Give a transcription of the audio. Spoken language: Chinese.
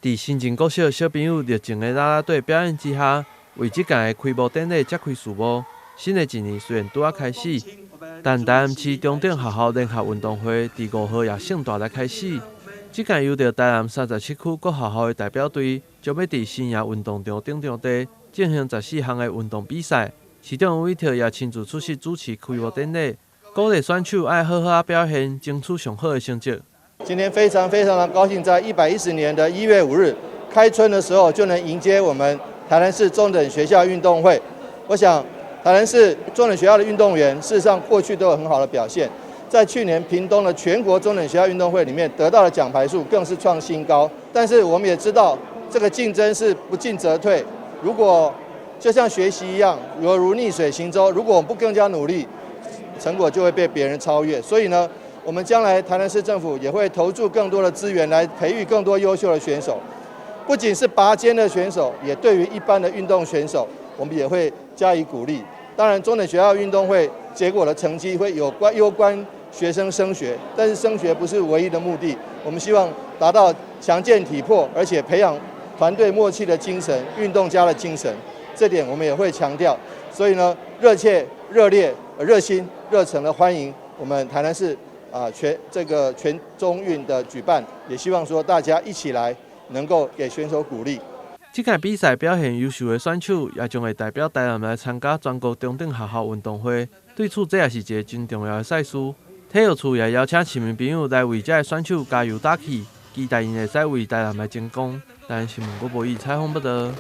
在新郑国小小朋友热情的啦啦队表演之下，为这届的开幕典礼揭开序幕。新的一年虽然拄仔开始，但台南市中等学校联合运动会伫5号也盛大来开始。这届由着台南37区各学校的代表队，将要伫新野运动场顶场地进行14项的运动比赛。市长吴伟霆也亲自出席主持开幕典礼，鼓励选手爱好好表现，争取上好的成绩。今天非常的高兴，在110年的1月5日开春的时候，就能迎接我们台南市中等学校运动会。我想，台南市中等学校的运动员，事实上过去都有很好的表现。在去年屏东的全国中等学校运动会里面得到的奖牌数更是创新高。但是我们也知道，这个竞争是不进则退。如果就像学习一样，犹如逆水行舟，如果我们不更加努力，成果就会被别人超越。所以呢，我们将来台南市政府也会投注更多的资源来培育更多优秀的选手，不仅是拔尖的选手，也对于一般的运动选手，我们也会加以鼓励。当然，中等学校运动会结果的成绩会攸关学生升学，但是升学不是唯一的目的。我们希望达到强健体魄，而且培养团队默契的精神、运动家的精神，这点我们也会强调。所以呢，热切、热烈、热心、热诚的欢迎我们台南市全中运的举办，也希望说大家一起来能够给选手鼓励。这届比赛表现优秀的选手，也将会代表台南来参加全国中等学校运动会。对此，这也是一个真重要的赛事。体育处也邀请市民朋友来为这些选手加油打气，期待因会使为台南来争光。台南新闻郭博义采访报道。